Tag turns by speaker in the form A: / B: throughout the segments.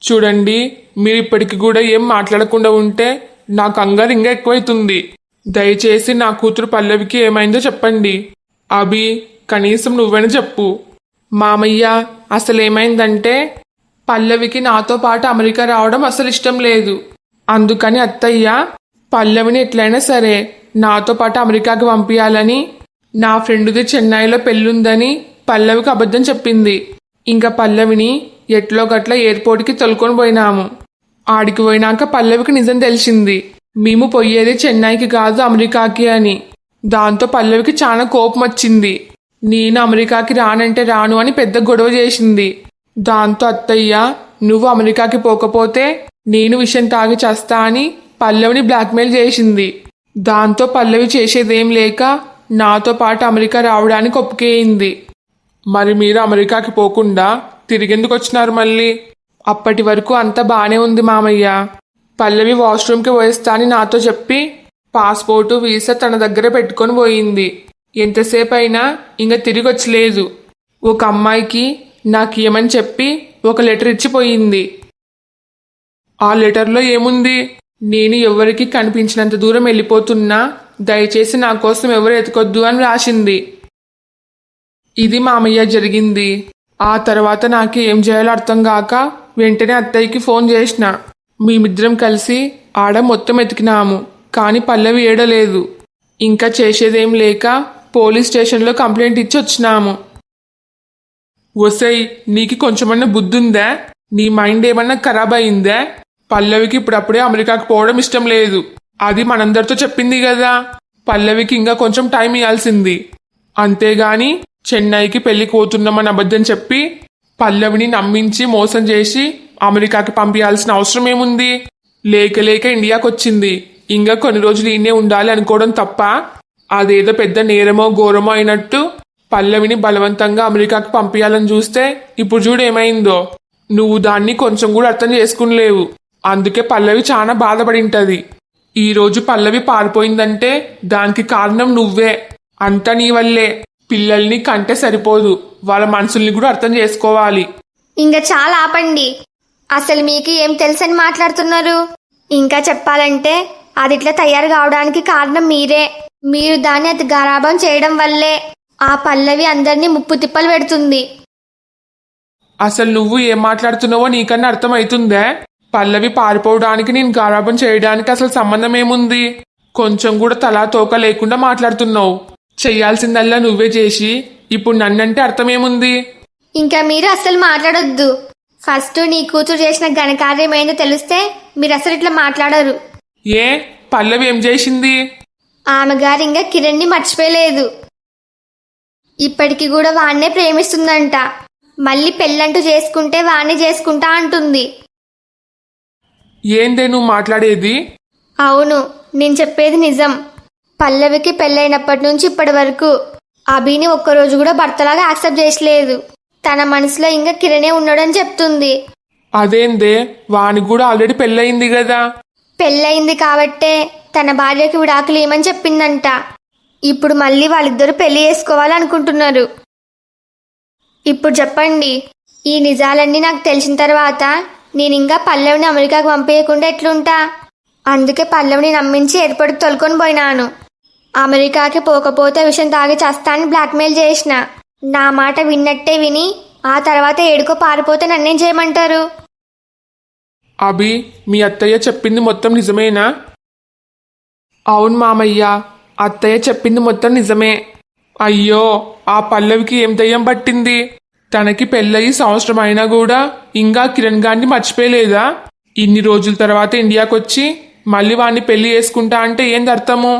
A: చూడండి, మీరు ఇప్పటికి కూడా ఏం మాట్లాడకుండా ఉంటే నా కంగారు ఇంకా ఎక్కువైతుంది. దయచేసి నా కూతురు పల్లవికి ఏమైందో చెప్పండి. అభి, కనీసం నువ్వైనా చెప్పు. మామయ్య, అసలేమైందంటే పల్లవికి నాతో పాటు అమెరికా రావడం అసలు ఇష్టం లేదు. అందుకని అత్తయ్య పల్లవిని ఎట్లయినా సరే నాతో పాటు అమెరికాకి పంపించాలని నా ఫ్రెండ్ది చెన్నైలో పెళ్ళుందని పల్లవికి అబద్ధం చెప్పింది. ఇంకా పల్లవిని ఎట్లో గట్ల ఎయిర్పోర్ట్కి తొలుకొని పోయినాము. ఆడికి పోయినాక పల్లవికి నిజం తెలిసింది, మేము పోయేది చెన్నైకి కాదు అమెరికాకి అని. దాంతో పల్లవికి చాలా కోపం వచ్చింది. నేను అమెరికాకి రానంటే రాను అని పెద్ద గొడవ చేసింది. దాంతో అత్తయ్య, నువ్వు అమెరికాకి పోకపోతే నేను విషయం తాగి చేస్తా అని పల్లవిని బ్లాక్మెయిల్ చేసింది. దాంతో పల్లవి చేసేదేం లేక నాతో పాటు అమెరికా రావడానికి ఒప్పుకేయింది. మరి మీరు అమెరికాకి పోకుండా తిరిగెందుకు వచ్చినారు మళ్ళీ? అప్పటి వరకు అంతా బానే ఉంది మామయ్య. పల్లవి వాష్రూమ్కి పోయేస్తా అని నాతో చెప్పి పాస్పోర్టు వీసా తన దగ్గర పెట్టుకొని పోయింది. ఎంతసేపు అయినా ఇంకా తిరిగి వచ్చలేదు. ఒక అమ్మాయికి నాకు ఏమని చెప్పి ఒక లెటర్ ఇచ్చిపోయింది. ఆ లెటర్లో ఏముంది? నేను ఎవరికి కనిపించినంత దూరం వెళ్ళిపోతున్నా, దయచేసి నా కోసం ఎవరు ఎతకొద్దు అని రాసింది. ఇది మామయ్య జరిగింది. ఆ తర్వాత నాకు ఏం చేయాలో అర్థం కాక వెంటనే అత్తయ్యకి ఫోన్ చేసిన. మేమిద్దరం కలిసి ఆడ మొత్తం ఎతికినాము, కానీ పల్లవి ఏడలేదు. ఇంకా చేసేదేం లేక పోలీస్ స్టేషన్లో కంప్లైంట్ ఇచ్చి వచ్చినాము. ఒసై, నీకు కొంచెమన్నా బుద్ధుందా? నీ మైండ్ ఏమన్నా ఖరాబ్ అయిందా? పల్లవికి ఇప్పుడప్పుడే అమెరికాకు పోవడం ఇష్టం లేదు. అది మనందరితో చెప్పింది కదా. పల్లవికి ఇంకా కొంచెం టైం ఇవ్వాల్సింది. అంతేగాని చెన్నైకి పెళ్లికి పోతున్నామని అబద్ధం చెప్పి పల్లవిని నమ్మించి మోసం చేసి అమెరికాకి పంపించాల్సిన అవసరం ఏముంది? లేక లేక ఇండియాకి వచ్చింది. ఇంకా కొన్ని రోజులు ఈయనే ఉండాలి అనుకోవడం తప్ప అదేదో పెద్ద నేరమో ఘోరమో అయినట్టు పల్లవిని బలవంతంగా అమెరికాకి పంపించాలని చూస్తే ఇప్పుడు చూడు ఏమైందో. నువ్వు దాన్ని కొంచెం కూడా అర్థం చేసుకునిలేవు. అందుకే పల్లవి చాలా బాధపడింటది. ఈ రోజు పల్లవి పారిపోయిందంటే దానికి కారణం నువ్వే. అంతా నీ వల్లే. పిల్లల్ని కంటే సరిపోదు, వాళ్ళ మనసుల్ని కూడా అర్థం చేసుకోవాలి.
B: ఇంకా చాలా ఆపండి. అసలు మీకు ఏం తెలుసని మాట్లాడుతున్నారు? ఇంకా చెప్పాలంటే అది ఇట్లా తయారు కావడానికి కారణం మీరే. మీరు దాన్ని అతి గారాబం చేయడం వల్లే ఆ పల్లవి అందరినీ ముప్పు తిప్పలు పెడుతుంది.
A: అసలు నువ్వు ఏం మాట్లాడుతున్నావో నీకన్నా అర్థమవుతుందే? పల్లవి పారిపోవడానికి నేను గారాబం చేయడానికి అసలు సంబంధం ఏముంది? కొంచెం కూడా తలా తోక లేకుండా మాట్లాడుతున్నావు. చెయ్యాల్సిందల్లా నువ్వే చేసి ఇప్పుడు నన్నంటే అర్థమేముంది?
B: ఇంకా మీరు అస్సలు మాట్లాడొద్దు. ఫస్ట్ నీ కూతురు చేసిన ఘనకార్యం ఏందో తెలిస్తే మీరు అసలు ఇట్లా మాట్లాడరు.
A: ఏ పల్లవి ఏం చేసింది?
B: ఆమె గారు ఇంకా కిరణ్ని మర్చిపోయలేదు. ఇప్పటికి కూడా వాణ్ణే ప్రేమిస్తుందంట. మళ్ళీ పెళ్ళంటూ చేసుకుంటే వాణ్ణే చేసుకుంటా అంటుంది.
A: ఏందే నువ్వు మాట్లాడేది?
B: అవును, నేను చెప్పేది నిజం. పల్లవికి పెళ్ళైనప్పటి నుంచి ఇప్పటి వరకు అభిని ఒక్కరోజు కూడా భర్తలాగా యాక్సెప్ట్ చేసలేదు. తన మనసులో ఇంకా కిరణే ఉన్నాడని చెప్తుంది.
A: అదేందే, వానికి కూడా ఆల్రెడీ పెళ్ళయింది కదా.
B: పెళ్ళయింది కాబట్టే తన భార్యకి విడాకులు ఏమని చెప్పిందంట. ఇప్పుడు మళ్ళీ వాళ్ళిద్దరూ పెళ్లి చేసుకోవాలనుకుంటున్నారు. ఇప్పుడు చెప్పండి, ఈ నిజాలన్నీ నాకు తెలిసిన తర్వాత నేను ఇంకా పల్లవిని అమెరికాకు పంపేయకుండా ఎట్లుంటా? అందుకే పల్లవిని నమ్మించి ఎయిర్పోర్ట్కి తొలుకొని పోయినాను. అమెరికాకి పోకపోతే విషయం తాగి చస్తానని బ్లాక్మెయిల్ చేసిన. నా మాట విన్నట్టే విని ఆ తర్వాత ఏడుకో పారిపోతే నన్నేం చేయమంటారు?
A: అభి, మీ అత్తయ్య చెప్పింది మొత్తం నిజమేనా? అవును మామయ్య, అత్తయ్య చెప్పింది మొత్తం నిజమే. అయ్యో, ఆ పల్లవికి ఏం దయ్యం పట్టింది? తనకి పెళ్ళయి సంవత్సరం అయినా కూడా ఇంకా కిరణ్ గారిని మర్చిపోయలేదా? ఇన్ని రోజుల తర్వాత ఇండియాకి వచ్చి మళ్ళీ వాడిని పెళ్లి చేసుకుంటా అంటే ఏంది అర్థము?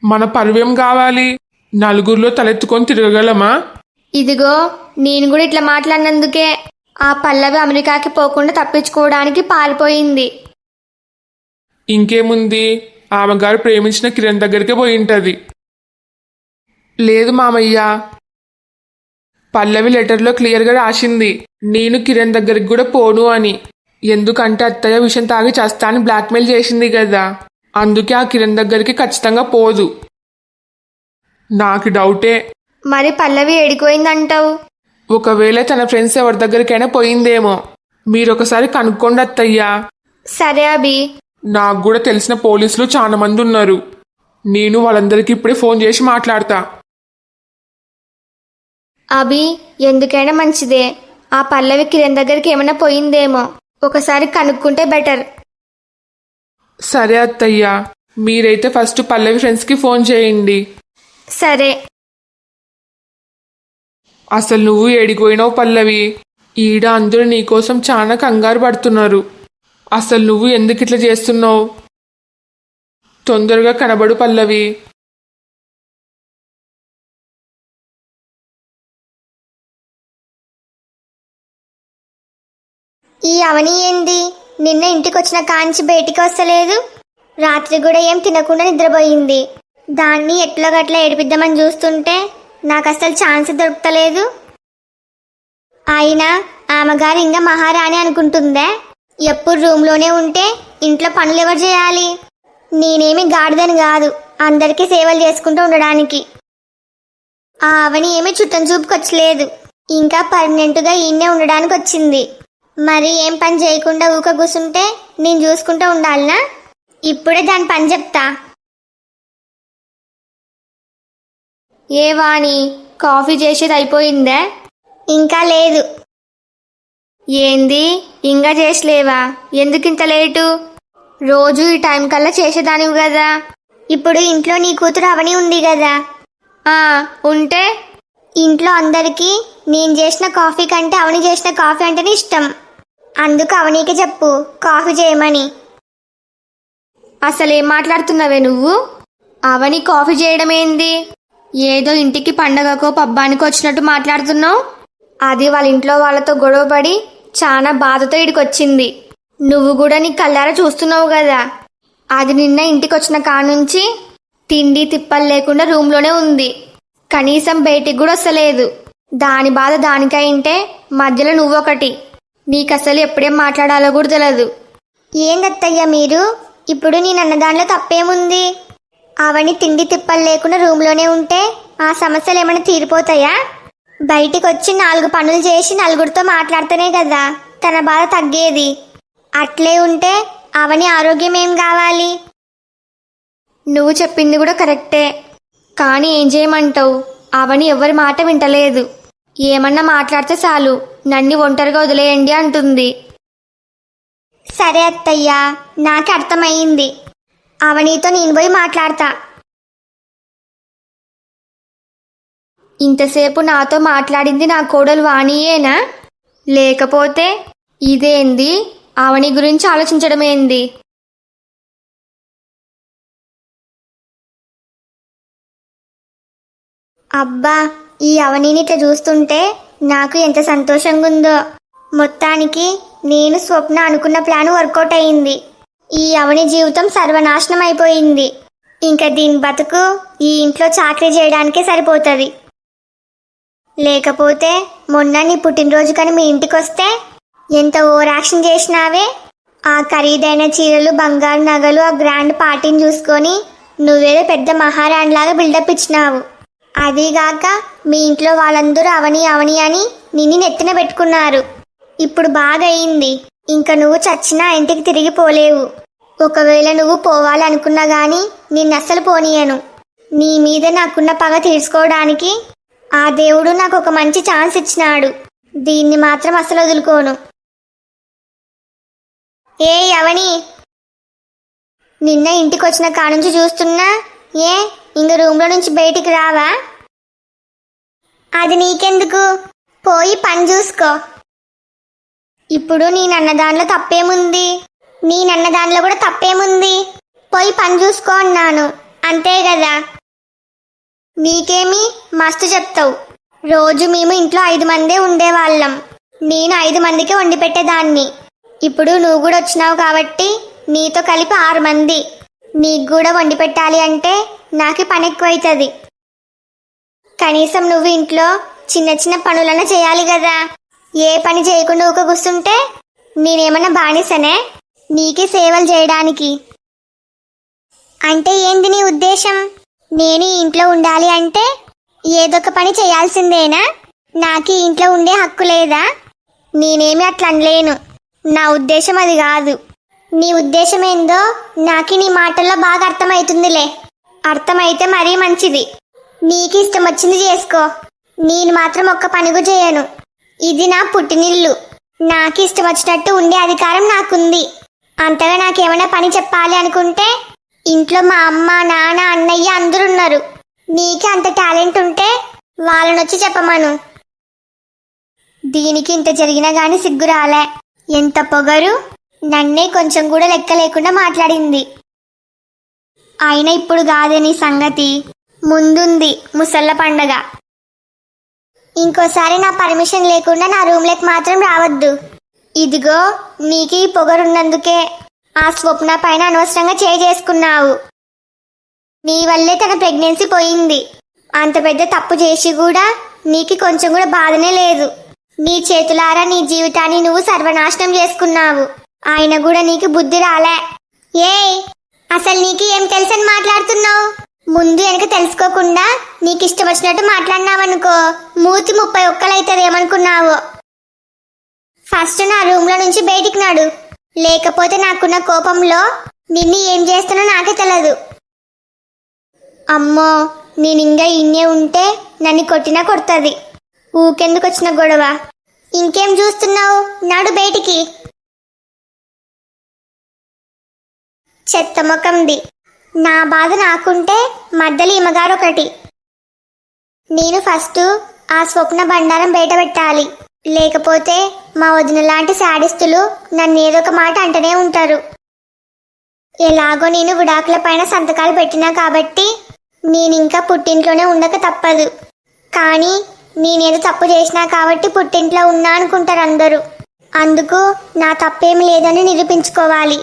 A: మన పరువేం కావాలి? నలుగురిలో తలెత్తుకొని తిరగగలమా?
B: ఇదిగో, నేను కూడా ఇట్లా మాట్లాడినందుకే ఆ పల్లవి అమెరికాకి పోకుండా తప్పించుకోవడానికి పారిపోయింది.
A: ఇంకేముంది, ఆమె గారు ప్రేమించిన కిరణ్ దగ్గరికే పోయింటది. లేదు మామయ్య, పల్లవి లెటర్లో క్లియర్గా రాసింది నేను కిరణ్ దగ్గరికి కూడా పోను అని. ఎందుకంటే అత్తయ్య విషయం తాగి చస్తాని బ్లాక్మెయిల్ చేసింది కదా. అందుకే ఆ కిరణ్ దగ్గరికి ఖచ్చితంగా పోదు. నాకు డౌటే.
B: మరి పల్లవి ఏడిపోయిందంటావు?
A: ఒకవేళ తన ఫ్రెండ్స్ ఎవరి దగ్గరికైనా పోయిందేమో. మీరొకసారి కనుక్కోండి అత్తయ్య.
B: సరే అభి.
A: నాకు కూడా తెలిసిన పోలీసులు చాలా మంది ఉన్నారు. నేను వాళ్ళందరికీ ఇప్పుడే ఫోన్ చేసి మాట్లాడతా.
B: అభి, ఎందుకైనా మంచిదే. ఆ పల్లవి కిరణ్ దగ్గరికి ఏమైనా పోయిందేమో, ఒకసారి కనుక్కుంటే బెటర్.
A: సరే అత్తయ్య, మీరైతే ఫస్ట్ పల్లవి ఫ్రెండ్స్కి ఫోన్ చేయండి.
B: సరే.
A: అసలు నువ్వు ఏడిపోయినావు పల్లవి? ఈడ అందరూ నీకోసం చాలా కంగారు పడుతున్నారు. అసలు నువ్వు ఎందుకు ఇట్లా చేస్తున్నావు? తొందరగా కనబడు పల్లవి.
B: ఈ అవని ఏంది నిన్న ఇంటికి వచ్చిన కాంచి బయటికి వస్తలేదు? రాత్రి కూడా ఏం తినకుండా నిద్రపోయింది. దాన్ని ఎట్లా గట్లా ఏడిపిద్దామని చూస్తుంటే నాకు అసలు ఛాన్స్ దొరుకుతలేదు. అయినా ఆమెగారు ఇంకా మహారాణి అనుకుంటుందే. ఎప్పుడు రూమ్లోనే ఉంటే ఇంట్లో పనులు ఎవరు చేయాలి? నేనేమి గాడిదని కాదు అందరికీ సేవలు చేసుకుంటూ ఉండడానికి. ఆ అవని ఏమీ చుట్టం చూపుకొచ్చలేదు, ఇంకా పర్మనెంట్గా ఈయనే ఉండడానికి వచ్చింది. మరి ఏం పని చేయకుండా ఊక కూసుంటే నేను చూసుకుంటూ ఉండాలనా? ఇప్పుడే దాని పని చెప్తా. ఏ వాణి, కాఫీ చేసేది అయిపోయిందే? ఇంకా లేదు. ఏంది ఇంకా చేసలేవా? ఎందుకింత లేటు? రోజు ఈ టైం కల్లా చేసేదానివి కదా. ఇప్పుడు ఇంట్లో నీ కూతురు అవని ఉంది కదా. ఉంటే ఇంట్లో అందరికీ నేను చేసిన కాఫీ కంటే అవని చేసిన కాఫీ అంటేనే ఇష్టం. అందుకు అవనీకి చెప్పు కాఫీ చేయమని. అసలేం మాట్లాడుతున్నావే నువ్వు? అవని కాఫీ చేయడం ఏంది? ఏదో ఇంటికి పండగకో పబ్బానికి వచ్చినట్టు మాట్లాడుతున్నావు. అది వాళ్ళ ఇంట్లో వాళ్ళతో గొడవపడి చాలా బాధతో ఇడికొచ్చింది. నువ్వు కూడా నీ కళ్ళారా చూస్తున్నావు కదా. అది నిన్న ఇంటికి వచ్చిన కానుంచి తిండి తిప్పలు లేకుండా రూమ్లోనే ఉంది. కనీసం బయటికి కూడా వస్తలేదు. దాని బాధ దానికైంటే మధ్యలో నువ్వొకటి. నీకసలు ఎప్పుడేం మాట్లాడాలో కూడా తెలియదు. ఏందత్తయ్య మీరు? ఇప్పుడు నేనన్న దానిలో తప్పేముంది? అవని తిండి తిప్పలు లేకుండా రూమ్లోనే ఉంటే ఆ సమస్యలు ఏమైనా తీరిపోతాయా? బయటికి వచ్చి 4 పనులు చేసి నలుగురితో మాట్లాడితేనే కదా తన బాధ తగ్గేది. అట్లే ఉంటే అవని ఆరోగ్యం ఏం కావాలి? నువ్వు చెప్పింది కూడా కరెక్టే, కానీ ఏం చేయమంటావు? అవని ఎవరి మాట వింటలేదు. ఏమన్నా మాట్లాడితే చాలు నన్ను ఒంటరిగా వదిలేయండి అంటుంది. సరే అత్తయ్య, నాకు అర్థమయ్యింది. అవనీతో నేను పోయి మాట్లాడతా. ఇంతసేపు నాతో మాట్లాడింది నా కోడలు వాణియేనా? లేకపోతే ఇదేంది అవని గురించి ఆలోచించడం ఏంది? అబ్బా, ఈ అవనిని ఇట్లా చూస్తుంటే నాకు ఎంత సంతోషంగా ఉందో. మొత్తానికి నేను స్వప్న అనుకున్న ప్లాన్ వర్కౌట్ అయింది. ఈ అవని జీవితం సర్వనాశనం అయిపోయింది. ఇంకా దీని బతుకు ఈ ఇంట్లో చాకరీ చేయడానికే సరిపోతుంది. లేకపోతే మొన్న నీ పుట్టినరోజు కానీ మీ ఇంటికి వస్తే ఎంత ఓవర్ యాక్షన్ చేసినావే. ఆ ఖరీదైన చీరలు, బంగారు నగలు, ఆ గ్రాండ్ పార్టీని చూసుకొని నువ్వేదో పెద్ద మహారాణిలాగా బిల్డప్ ఇచ్చినావు. అదీగాక మీ ఇంట్లో వాళ్ళందరూ అవని అవని అని నిన్ను నెత్తిన పెట్టుకున్నారు. ఇప్పుడు బాగా అయింది. ఇంకా నువ్వు చచ్చినా ఇంటికి తిరిగి పోలేవు. ఒకవేళ నువ్వు పోవాలనుకున్నా గానీ నిన్ను అస్సలు పోనీయను. నీ మీద నాకున్న పగ తీర్చుకోవడానికి ఆ దేవుడు నాకు ఒక మంచి ఛాన్స్ ఇచ్చినాడు. దీన్ని మాత్రం అస్సలు వదులుకోను. ఏ అవని, నిన్న ఇంటికి వచ్చిన కానుంచి చూస్తున్నా. ఏ ఇంక రూమ్లో నుంచి బయటికి రావా? అది నీకెందుకు? పోయి పని చూసుకో. ఇప్పుడు నేనన్న దానిలో తప్పేముంది? నేనన్న దానిలో కూడా తప్పేముంది? పోయి పని చూసుకో అన్నాను, అంతే కదా. నీకేమి మస్తు చెప్తావు. రోజు మేము ఇంట్లో 5 మందే ఉండేవాళ్ళం. నేను 5 మందికే వండి పెట్టేదాన్ని. ఇప్పుడు నువ్వు కూడా వచ్చినావు కాబట్టి నీతో కలిపి 6 మంది. నీకు కూడా వండి పెట్టాలి అంటే నాకు పని ఎక్కువైతుంది. కనీసం నువ్వు ఇంట్లో చిన్న చిన్న పనులన్నా చేయాలి కదా. ఏ పని చేయకుండా ఊక కూర్చుంటే నేనేమన్నా బానిసనే నీకే సేవలు చేయడానికి? అంటే ఏంది నీ ఉద్దేశం? నేను ఇంట్లో ఉండాలి అంటే ఏదొక పని చేయాల్సిందేనా? నాకు ఇంట్లో ఉండే హక్కు లేదా? నేనేమి అట్లా అనలేను. నా ఉద్దేశం అది కాదు. నీ ఉద్దేశం ఏందో నాకు నీ మాటల్లో బాగా అర్థమవుతుందిలే. అర్థమైతే మరీ మంచిది. నీకు ఇష్టం వచ్చింది చేసుకో. నేను మాత్రం ఒక్క పనిಗೂ చేయను. ఇది నా పుట్టినిల్లు. నాకు ఇష్టం వచ్చినట్టు ఉండే అధికారం నాకుంది. అంతగా నాకేమైనా పని చెప్పాలి అనుకుంటే ఇంట్లో మా అమ్మ, నాన్న, అన్నయ్య అందరూ ఉన్నారు. నీకే అంత టాలెంట్ ఉంటే వాళ్ళనొచ్చి చెప్పమను. దీనికి ఇంత జరిగినా గాని సిగ్గు రాలే. ఎంత పొగరు! నన్నే కొంచెం కూడా లెక్క లేకుండా మాట్లాడింది. అయినా ఇప్పుడు కాదే నీ సంగతి, ముందుంది ముసళ్ళ పండగ. ఇంకోసారి నా పర్మిషన్ లేకుండా నా రూమ్లోకి మాత్రం రావద్దు. ఇదిగో నీకు ఈ పొగరున్నందుకే ఆ స్వప్న పైన అనవసరంగా చేసుకున్నావు. నీ వల్లే తన ప్రెగ్నెన్సీ పోయింది. అంత పెద్ద తప్పు చేసి కూడా నీకు కొంచెం కూడా బాధనే లేదు. నీ చేతులారా నీ జీవితాన్ని నువ్వు సర్వనాశనం చేసుకున్నావు. ఆయన కూడా నీకు బుద్ధి రాలే. ఏయ్, అసలు నీకు ఏం తెలుసని మాట్లాడుతున్నావు? ముందు వెనక తెలుసుకోకుండా నీకు ఇష్టం వచ్చినట్టు మాట్లాడినావనుకో మూతి 30 ఒక్కలైతుంది. ఏమనుకున్నావు? ఫస్ట్ నా రూమ్లో నుంచి బయటికి నాడు, లేకపోతే నాకున్న కోపంలో నిన్ను ఏం చేస్తానో నాకే తెలియదు. అమ్మో, నేను ఇంకా ఇన్నే ఉంటే నన్ను కొట్టినా కొడుతుంది. ఊకెందుకు వచ్చిన గొడవ? ఇంకేం చూస్తున్నావు? నాడు బయటికి. చెత్త ముఖంది. నా బాధ నాకుంటే మధ్యలో ఈమెగారు ఒకటి. నేను ఫస్ట్ ఆ స్వప్న బండారం బయట పెట్టాలి. లేకపోతే మా వదిన లాంటి శాడిస్తులు నన్ను ఏదో ఒక మాట అంటూనే ఉంటారు. ఎలాగో నేను విడాకుల పైన సంతకాలు పెట్టినా కాబట్టి నేనింకా పుట్టింట్లోనే ఉండక తప్పదు. కానీ నేనేదో తప్పు చేసినా కాబట్టి పుట్టింట్లో ఉన్నా అనుకుంటారు అందరూ. అందుకు నా తప్పేమి లేదని నిరూపించుకోవాలి.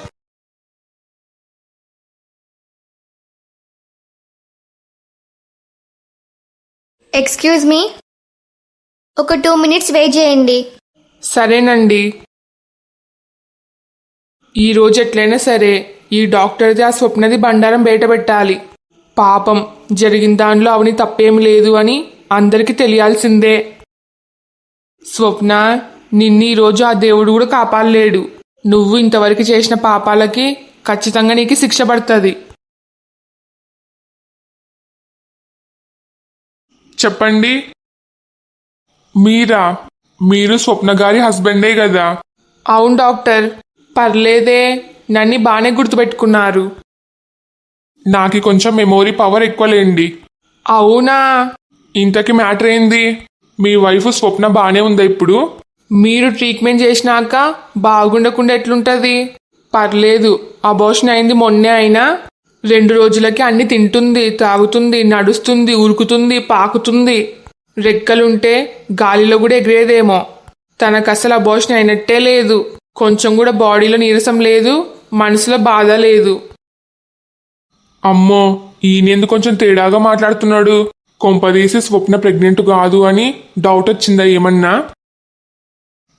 B: ఎక్స్క్యూజ్ మీ, ఒక 2 minutes వెయిట్ చేయండి.
A: సరేనండి. ఈ రోజు ఎట్లయినా సరే ఈ డాక్టర్ది ఆ స్వప్నది బండారం బయట పెట్టాలి. పాపం, జరిగిన దానిలో అవని తప్పేమి లేదు అని అందరికీ తెలియాల్సిందే. స్వప్న, నిన్ను ఈరోజు ఆ దేవుడు కూడా కాపాడలేడు. నువ్వు ఇంతవరకు చేసిన పాపాలకి ఖచ్చితంగా నీకు శిక్ష పడుతుంది. చెప్పండి. మీరు స్వప్న గారి హస్బెండే కదా? అవును డాక్టర్. పర్లేదే, నన్ను బాగానే గుర్తుపెట్టుకున్నారు. నాకు కొంచెం మెమోరీ పవర్ ఎక్కువలేండి. అవునా? ఇంతకీ మ్యాటర్ ఏంది? మీ వైఫ్ స్వప్న బాగానే ఉందా ఇప్పుడు? మీరు ట్రీట్మెంట్ చేసినాక బాగుండకుండా ఎట్లుంటది? పర్లేదు, అబోర్షన్ అయింది మొన్నే. అయినా 2 రోజులకి అన్ని తింటుంది, తాగుతుంది, నడుస్తుంది, ఉరుకుతుంది, పాకుతుంది. రెక్కలుంటే గాలిలో కూడా ఎగిరేదేమో. తనకు అసలు అబోర్షన్ అయినట్టే లేదు. కొంచెం కూడా బాడీలో నీరసం లేదు, మనసులో బాధ లేదు. అమ్మో, ఈయనెందుకు కొంచెం తేడాగా మాట్లాడుతున్నాడు? కొంపదీసి స్వప్న ప్రెగ్నెంట్ కాదు అని డౌట్ వచ్చిందా ఏమన్నా?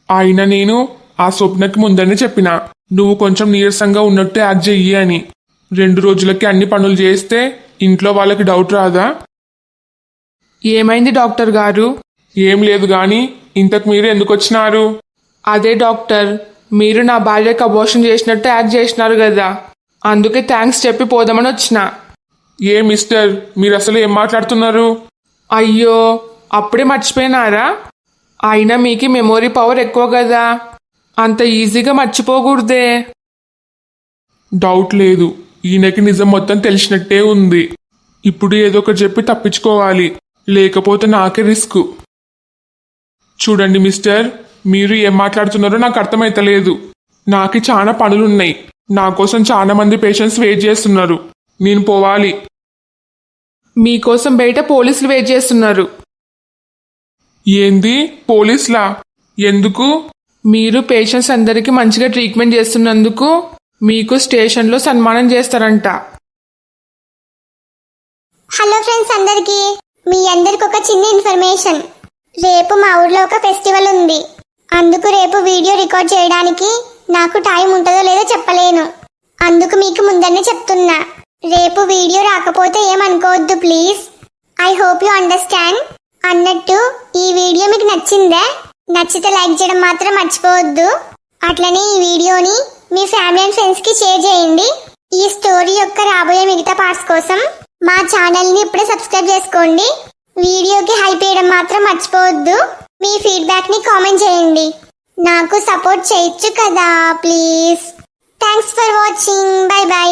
A: అయినా నేను ఆ స్వప్నకి ముందనే చెప్పిన, నువ్వు కొంచెం నీరసంగా ఉన్నట్టు యాక్ట్ చెయ్యి అని. 2 రోజులకి అన్ని పనులు చేస్తే ఇంట్లో వాళ్ళకి డౌట్ రాదా? ఏమైంది డాక్టర్ గారు? ఏం లేదు గాని ఇంతకు మీరు ఎందుకు వచ్చినారు? అదే డాక్టర్, మీరు నా భార్యకు అబోర్షన్ చేసినట్టు యాక్ట్ చేసినారు కదా, అందుకే థ్యాంక్స్ చెప్పి పోదామని వచ్చిన. ఏ మిస్టర్, మీరు అసలు ఏం మాట్లాడుతున్నారు? అయ్యో, అప్పుడే మర్చిపోయినారా? అయినా మీకు మెమొరీ పవర్ ఎక్కువ కదా, అంత ఈజీగా మర్చిపోకూడదే. డౌట్ లేదు, ఈయనకి నిజం మొత్తం తెలిసినట్టే ఉంది. ఇప్పుడు ఏదో ఒకటి చెప్పి తప్పించుకోవాలి, లేకపోతే నాకే రిస్క్. చూడండి మిస్టర్, మీరు ఏం మాట్లాడుతున్నారో నాకు అర్థమైతలేదు. నాకు చాలా పనులున్నాయి. నా కోసం చాలా మంది పేషెంట్స్ వెయిట్ చేస్తున్నారు. నేను పోవాలి. మీకోసం బయట పోలీసులు వెయిట్ చేస్తున్నారు. ఏంది? పోలీసులా? ఎందుకు? మీరు పేషెంట్స్ అందరికీ మంచిగా ట్రీట్మెంట్ చేస్తున్నందుకు మీకు స్టేషన్లో సన్మానం చేస్తారంట.
B: హలో ఫ్రెండ్స్ అందరికీ, మీ అందరికి ఒక చిన్న ఇన్ఫర్మేషన్. రేపు మా ఊర్లో ఒక ఫెస్టివల్ ఉంది. అందుకు రేపు వీడియో రికార్డ్ చేయడానికి నాకు టైం ఉంటుందో లేదో చెప్పలేను. అందుకు మీకు ముందనే చెప్తున్నా. రేపు వీడియో రాకపోతే ఏమనుకోవద్దు please. I hope you understand. అన్నట్టు ఈ వీడియో మీకు నచ్చిందే? నచ్చితే లైక్ చేయడం మాత్రం మర్చిపోవద్దు.
C: అట్లనే ఈ వీడియోని మీ ఫ్యామిలీ అండ్ ఫ్రెండ్స్ కి షేర్ చేయండి. ఈ స్టోరీ యొక్క రాబోయే మిగతా పార్ట్స్ కోసం మా ఛానల్ ని ఇప్పుడే సబ్స్క్రైబ్ చేసుకోండి. వీడియోకి హైప్ చేయడం మాత్రం మర్చిపోవద్దు. మీ ఫీడ్బ్యాక్ ని కామెంట్ చేయండి. నాకు సపోర్ట్ చేయొచ్చు కదా please. Thanks for watching. By by.